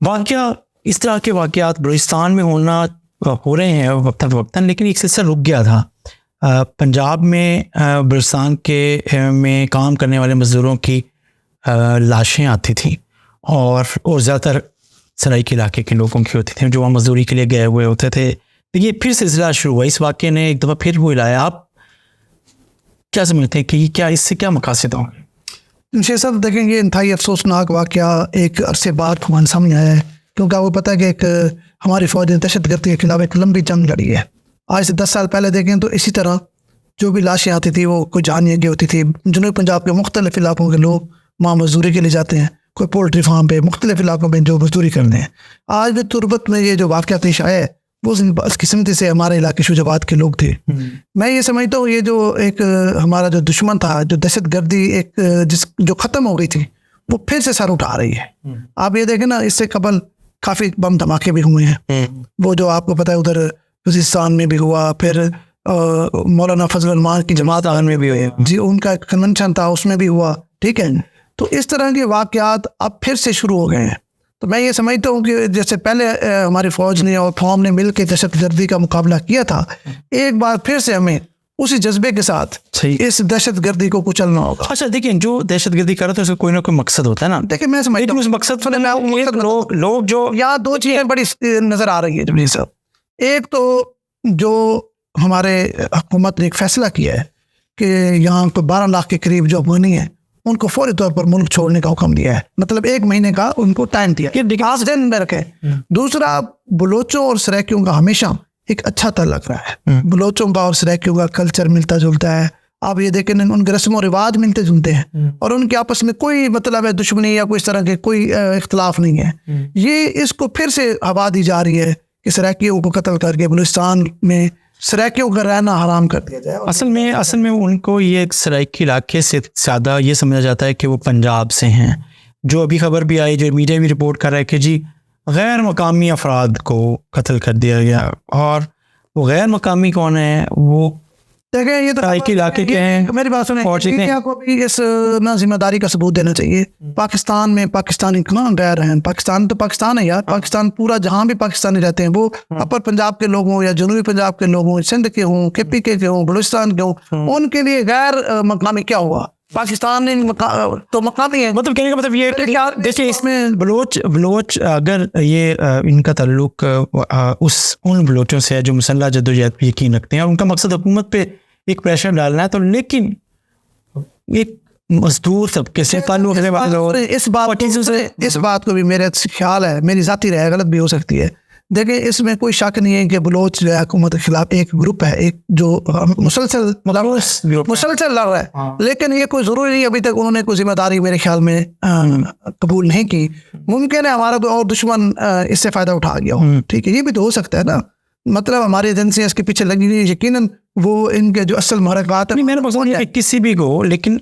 वाक़या इस तरह के वाक़यात बलूचिस्तान में हो रहे हैं वक्तन फ़वक्तन, लेकिन एक सिलसिला रुक गया था। पंजाब में बलूचिस्तान के में काम करने वाले मज़दूरों की लाशें आती थी और ज़्यादातर सराइकी इलाके के लोगों की होती थी जो वहाँ मजदूरी के लिए गए हुए होते थे। तो ये फिर सिलसिला शुरू हुआ, इस वाक़े ने एक दफ़ा फिर वो हिलाया। आप क्या समझते हैं कि क्या इससे क्या मकासद होंगे? शेख साहब देखें, ये इंतहाई अफसोसनाक वाक़या एक अरसे बाद हमारे सामने आया है, क्योंकि आपको पता है कि एक हमारी फ़ौज ने दहशतगर्दी के खिलाफ एक लंबी जंग लड़ी है। आज से 10 साल पहले देखें तो इसी तरह जो भी लाशें आती थी वो कोई जानिए की होती थी। जनूबी पंजाब के मुख्तलिफ इलाकों के लोग वहाँ मजदूरी के लिए जाते हैं, कोई पोल्ट्री फार्म पे मुख्तलिफ इलाकों में जो मजदूरी करते हैं। आज भी तुरबत में ये जो वाक़या पेश आया है वो बदकिस्मती से हमारे इलाके शुजाबाद के लोग थे। मैं ये समझता हूँ ये जो एक हमारा जो दुश्मन था, जो दहशतगर्दी एक जो ख़त्म हो गई थी, वो फिर से सर उठा रही है। आप ये देखें ना, इससे कबल काफ़ी बम धमाके भी हुए हैं। वो जो आपको पता है उधर वज़ीरिस्तान में भी हुआ, फिर मौलाना फजल रहमान की जमात आगन में भी हुआ जी, उनका कन्वेंशन था उसमें भी हुआ। ठीक है, तो इस तरह के वाक़यात अब फिर से शुरू हो गए हैं। तो मैं ये समझता हूँ कि जैसे पहले हमारी फ़ौज ने और फौम ने मिल के दहशतगर्दी का मुकाबला किया था, एक बार फिर से हमें उसी जज्बे के साथ इस दहशतगर्दी को कुचलना होगा। अच्छा देखिए, जो दहशतगर्दी कर रहा था उसका कोई ना कोई मकसद होता है ना। देखिए मैं समझता हूँ उस मकसद लोग जो यहाँ दो चीज़ें बड़ी नज़र आ रही है जमीर साहब। एक तो जो हमारे हुकूमत ने एक फ़ैसला किया है कि यहाँ को 12 लाख के करीब जो अफगानी है उनको फौरी तौर पर मुल्क छोड़ने का हुक्म दिया है, मतलब 1 महीने का उनको टाइम दिया कि आज दिन में रखें। दूसरा, बलोचों और सराइकियों का हमेशा एक अच्छा ताल्लुक रहा है। बलोचों का और सराइकियों का कल्चर मिलता जुलता है। आप ये देखें उनके रस्म और रिवाज मिलते जुलते हैं और उनके आपस में कोई मतलब है दुश्मनी या कोई इस तरह के कोई इख्तलाफ नहीं है। ये इसको फिर से हवा दी जा रही है कि सराइकियों को कत्ल करके बलूचिस्तान में सराइकियों का रहना हराम कर दिया जाए। असल में उनको ये सराइकी इलाके से ज़्यादा ये समझा जाता है कि वो पंजाब से हैं। जो अभी खबर भी आई, जो मीडिया भी रिपोर्ट कर रहा है कि जी गैर मकामी अफराद को कत्ल कर दिया गया। और वो गैर मकामी कौन है? वो देखें, ये तो सराइकी इलाके के हैं। मेरी बात सुने, इंडिया को भी इस ना जिम्मेदारी का सबूत देना चाहिए। पाकिस्तान में पाकिस्तानी कहाँ गैर हैं? पाकिस्तान तो पाकिस्तान है यार। पाकिस्तान पूरा जहाँ भी पाकिस्तानी रहते हैं, वो अपर पंजाब के लोग हों या जनूबी पंजाब के लोग हों, सिंध के हों, KP के हों, बलूचिस्तान के हों, उनके लिए गैर मकामी क्या हुआ? पाकिस्तान तो मकामी है। मतलब कहने का मतलब ये देखिए, इसमें बलोच अगर ये इनका ताल्लुक उन बलोचों से है जो मुसल्लह जद्दोजहद पे यकीन रखते हैं और उनका मकसद हुकूमत पे एक प्रेशर डालना है, तो लेकिन एक मजदूर तबके से ताल्लुक है। इस बात को भी मेरे ख्याल है, मेरी जाती राय गलत भी हो सकती है। देखिए, इसमें कोई शक नहीं है कि बलोच जो है हुकूमत के खिलाफ एक ग्रुप है, एक जो मुसलसल लड़ रहा है। लेकिन ये कोई ज़रूरी नहीं अभी तक उन्होंने कोई जिम्मेदारी मेरे ख्याल में कबूल नहीं की। मुमकिन है हमारा कोई और दुश्मन इससे फ़ायदा उठा गया हो। ठीक है, ये भी तो हो सकता है ना। मतलब हमारी एजेंसियाँ इसके पीछे लगी हुई, यकीनन वो इनके जो असल महरक़ात है। मैंने पसंद है किसी भी को, लेकिन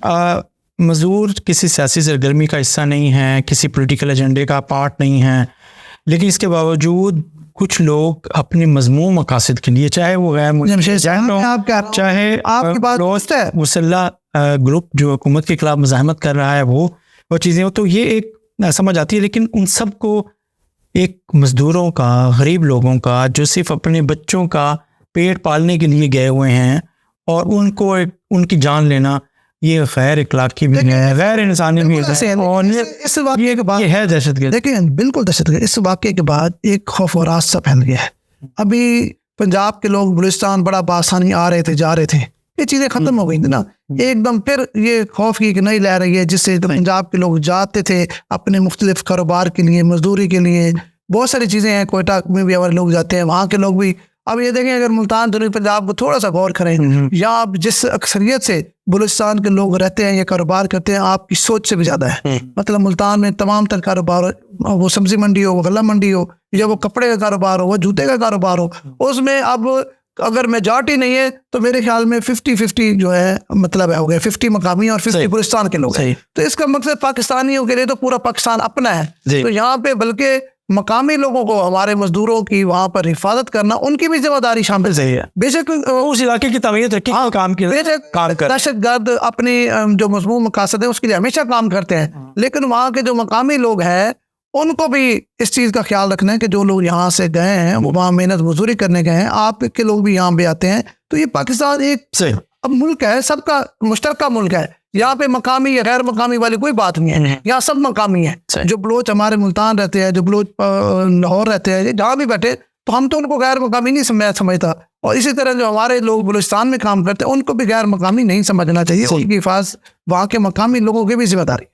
मजदूर किसी सियासी सरगर्मी का हिस्सा नहीं है, किसी पॉलिटिकल एजेंडे का पार्ट नहीं है, लेकिन इसके बावजूद कुछ लोग अपने मजमूम मकासद के लिए, चाहे वो चाहे मुसल्लह ग्रुप जो हुकूमत के खिलाफ मज़ाहमत कर रहा है वो चीज़ें हो, तो ये एक समझ आती है। लेकिन उन सब को एक मज़दूरों का, गरीब लोगों का, जो सिर्फ अपने बच्चों का पेट पालने के लिए गए हुए हैं और उनको उनकी जान लेना, ये गैर इखलाकी भी है, गैर इंसानी भी है। और इस वाक़े के बाद ये है दहशतगर्द। देखिए, बिल्कुल दहशतगर्द। इस वाक़े के बाद एक खौफ और राज सा फैल गया है। अभी पंजाब के लोग बलूचिस्तान बड़ा बासानी आ रहे थे, जा रहे थे, ये चीज़ें ख़त्म हो गई थी ना। एकदम फिर ये खौफ की नई लहर रही है, जिससे पंजाब के लोग जाते थे अपने मुख्तलिफ कारोबार के लिए, मजदूरी के लिए। बहुत सारी चीज़ें हैं, कोयटा में भी हमारे लोग जाते हैं, वहाँ के लोग भी। अब ये देखें, अगर मुल्तान जनूबी पंजाब को थोड़ा सा गौर करें, या आप जिस अक्सरियत से बलूचिस्तान के लोग रहते हैं या कारोबार करते हैं, आपकी सोच से भी ज़्यादा है। मतलब मुल्तान में तमाम तर कारोबार, वो सब्ज़ी मंडी हो, वो गल्ला मंडी हो, या वो कपड़े का कारोबार हो, वो जूते का कारोबार हो, उसमें अब अगर मेजॉरिटी नहीं है तो मेरे ख्याल में 50-50 जो है, मतलब है हो गया 50 मकामी और 50 बलूचिस्तान के लोग हैं। तो इसका मकसद पाकिस्तानियों के लिए तो पूरा पाकिस्तान अपना है। तो यहाँ पे बल्कि मकामी लोगों को, हमारे मजदूरों की वहाँ पर हिफाजत करना, उनकी भी जिम्मेदारी शामिल है। बेशक उस इलाके की तबीयत है, काम की दहशतगर्द अपनी जो मजमूम मकासद है उसके लिए हमेशा काम करते हैं, लेकिन वहाँ के जो मकामी लोग हैं उनको भी इस चीज़ का ख्याल रखना है कि जो लोग यहाँ से गए हैं वो वहाँ मेहनत मजदूरी करने गए हैं, आपके लोग भी यहाँ पे आते हैं। तो ये पाकिस्तान एक अब मुल्क है, सबका मुश्तरका मुल्क है। यहाँ पे मकामी या गैर मकामी वाली कोई बात नहीं है, यहाँ सब मकामी है। जो बलोच हमारे मुल्तान रहते हैं, जो बलोच लाहौर रहते हैं, जहाँ भी बैठे, तो हम तो उनको गैर मकामी नहीं समझता। और इसी तरह जो हमारे लोग बलूचिस्तान में काम करते हैं उनको भी गैर मकामी नहीं समझना चाहिए। उनकी हिफाजत वहाँ के मकामी लोगों की भी जिम्मेदारी।